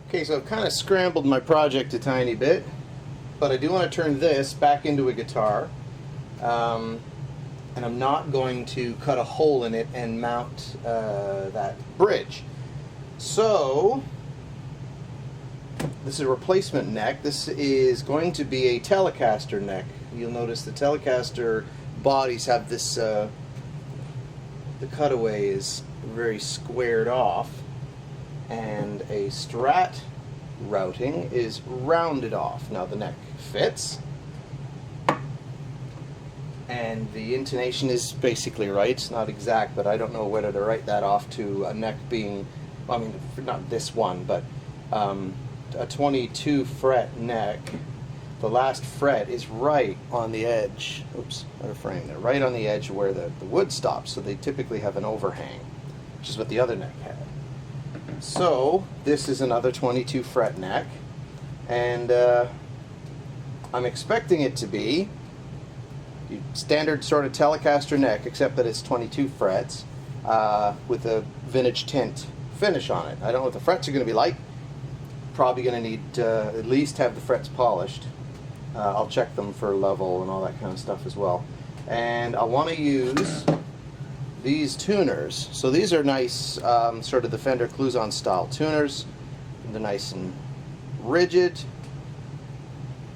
Okay, so I've kind of scrambled my project a tiny bit, but I do want to turn this back into a guitar, and I'm not going to cut a hole in it and mount that bridge. So this is a replacement neck. This is going to be a Telecaster neck. You'll notice the Telecaster bodies have this, the cutaway is very squared off, and a Strat routing is rounded off. Now the neck fits, and the intonation is basically right. It's not exact, but I don't know whether to write that off to a neck being, I mean, not this one, but a 22 fret neck. The last fret is right on the edge, oops, out of frame there, right on the edge where the wood stops, so they typically have an overhang, which is what the other neck had. So this is another 22 fret neck, and I'm expecting it to be standard sort of Telecaster neck, except that it's 22 frets with a vintage tint finish on it. I don't know what the frets are going to be like. Probably going to need at least have the frets polished. I'll check them for level and all that kind of stuff as well. And I want to use these tuners. So these are nice, sort of the Fender Cluson style tuners. They're nice and rigid,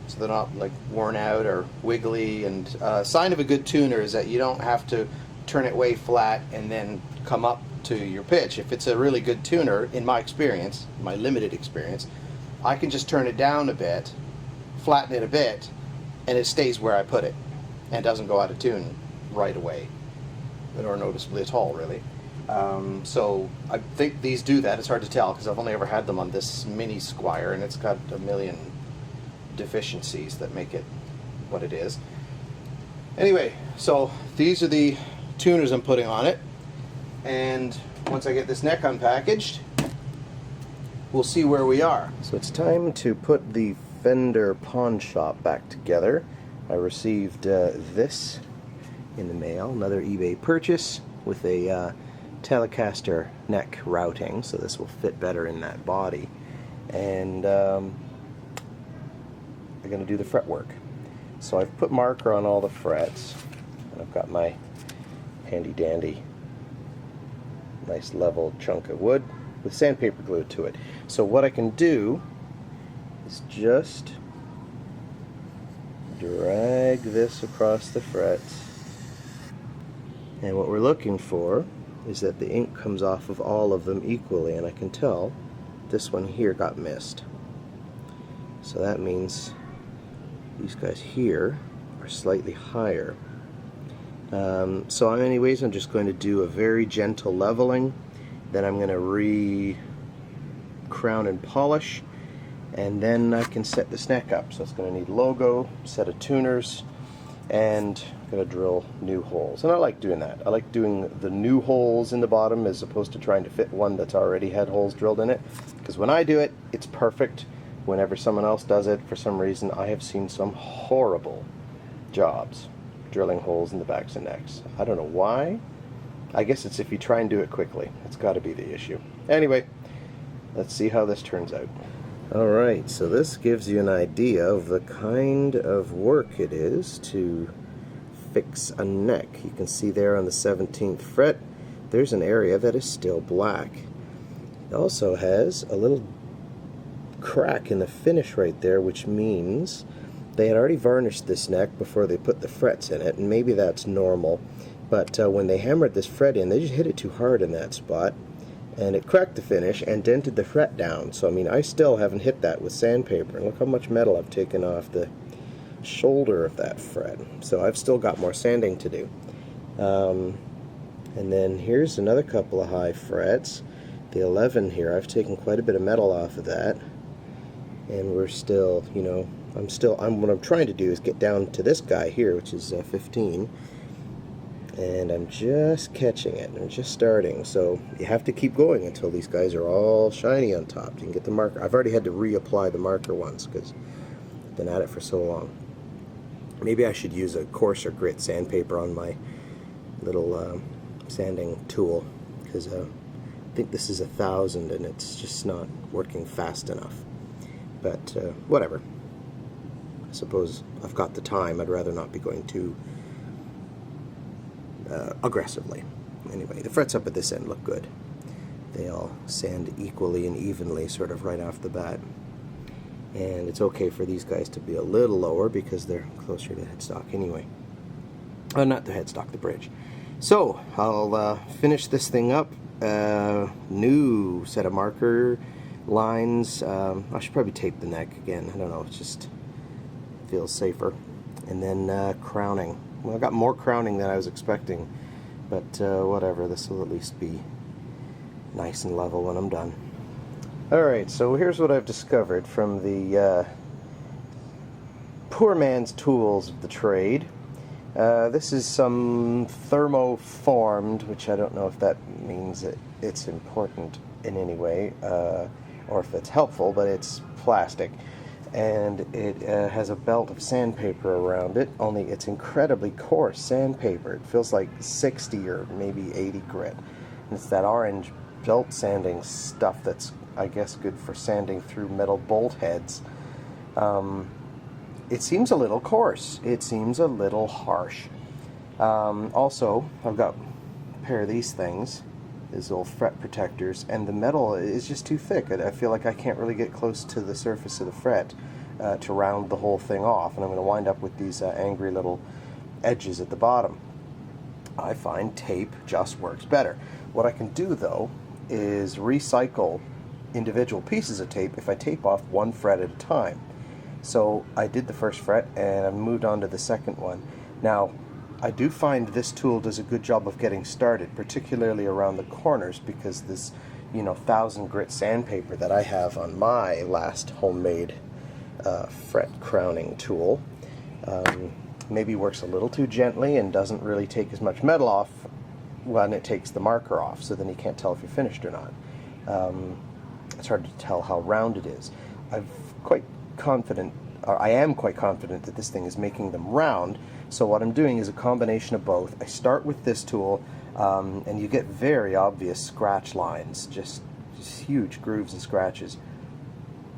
so they're not like worn out or wiggly. And sign of a good tuner is that you don't have to turn it way flat and then come up to your pitch. If it's a really good tuner, in my experience, my limited experience, I can just turn it down a bit, flatten it a bit, and it stays where I put it and doesn't go out of tune right away, or noticeably at all, really. So I think these do that. It's hard to tell because I've only ever had them on this mini Squire, and it's got a million deficiencies that make it what it is. Anyway, so these are the tuners I'm putting on it, and once I get this neck unpackaged, we'll see where we are. So it's time to put the Fender Pawn Shop back together. I received this in the mail, another eBay purchase with a Telecaster neck routing, so this will fit better in that body. And I'm going to do the fretwork. So I've put marker on all the frets, and I've got my handy dandy nice level chunk of wood with sandpaper glued to it. So what I can do is just drag this across the frets, and what we're looking for is that the ink comes off of all of them equally, and I can tell this one here got missed. So that means these guys here are slightly higher. So anyways, I'm just going to do a very gentle leveling, then I'm going to re-crown and polish, and then I can set this neck up. So it's going to need logo, set of tuners, and I'm going to drill new holes. And I like doing that. I like doing the new holes in the bottom as opposed to trying to fit one that's already had holes drilled in it, because when I do it, it's perfect. Whenever someone else does it, for some reason, I have seen some horrible jobs drilling holes in the backs and necks. I don't know why. I guess it's if you try and do it quickly. That's got to be the issue. Anyway, let's see how this turns out. Alright, so this gives you an idea of the kind of work it is to fix a neck. You can see there on the 17th fret, there's an area that is still black. It also has a little crack in the finish right there, which means they had already varnished this neck before they put the frets in it, and maybe that's normal, but when they hammered this fret in, they just hit it too hard in that spot, and it cracked the finish and dented the fret down. So I mean, I still haven't hit that with sandpaper, and look how much metal I've taken off the shoulder of that fret. So I've still got more sanding to do. And then here's another couple of high frets. The 11 here, I've taken quite a bit of metal off of that, and we're still, you know, what I'm trying to do is get down to this guy here, which is 15, and I'm just catching it. I'm just starting, so you have to keep going until these guys are all shiny on top. You can get the marker. I've already had to reapply the marker once because I've been at it for so long. Maybe I should use a coarser grit sandpaper on my little sanding tool because I think this is 1,000 and it's just not working fast enough. But whatever. I suppose I've got the time. I'd rather not be going too aggressively. Anyway, the frets up at this end look good. They all sand equally and evenly sort of right off the bat. And it's okay for these guys to be a little lower because they're closer to headstock anyway. Not the headstock, the bridge. So, I'll finish this thing up. New set of marker lines. I should probably tape the neck again. I don't know, it just feels safer. And then crowning. Well, I got more crowning than I was expecting. But whatever, this will at least be nice and level when I'm done. Alright, so here's what I've discovered from the poor man's tools of the trade. This is some thermoformed, which I don't know if that means that it's important in any way, or if it's helpful, but it's plastic. And it has a belt of sandpaper around it, only it's incredibly coarse sandpaper. It feels like 60 or maybe 80 grit. And it's that orange belt sanding stuff that's, I guess, good for sanding through metal bolt heads. It seems a little coarse. It seems a little harsh. Also, I've got a pair of these things, these little fret protectors, and the metal is just too thick. I feel like I can't really get close to the surface of the fret to round the whole thing off, and I'm going to wind up with these angry little edges at the bottom. I find tape just works better. What I can do, though, is recycle individual pieces of tape if I tape off one fret at a time. So I did the first fret and I've moved on to the second one. Now, I do find this tool does a good job of getting started, particularly around the corners, because this, 1,000 grit sandpaper that I have on my last homemade fret crowning tool maybe works a little too gently and doesn't really take as much metal off when it takes the marker off, so then you can't tell if you're finished or not. It's hard to tell how round it is. I am quite confident that this thing is making them round, so what I'm doing is a combination of both. I start with this tool, and you get very obvious scratch lines, just huge grooves and scratches,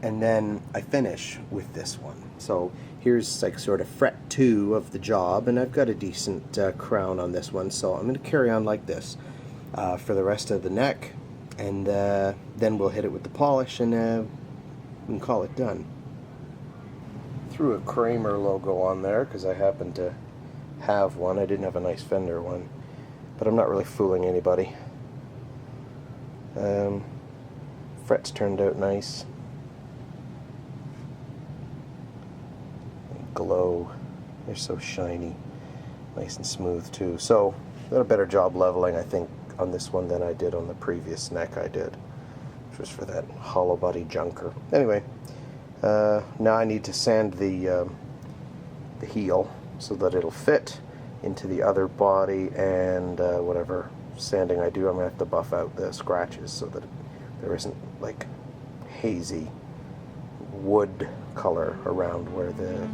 and then I finish with this one. So here's like sort of fret 2 of the job, and I've got a decent crown on this one, so I'm going to carry on like this for the rest of the neck, and then we'll hit it with the polish, and we can call it done. Threw a Kramer logo on there because I happen to have one. I didn't have a nice Fender one, but I'm not really fooling anybody. Frets turned out nice. Glow. They're so shiny. Nice and smooth too. So I did a better job leveling, I think, on this one than I did on the previous neck I did, which was for that hollow body junker. Anyway, now I need to sand the heel so that it'll fit into the other body, and whatever sanding I do, I'm going to have to buff out the scratches so that there isn't like hazy wood color around where the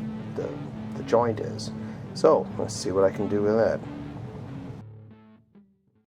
joint is. So let's see what I can do with that.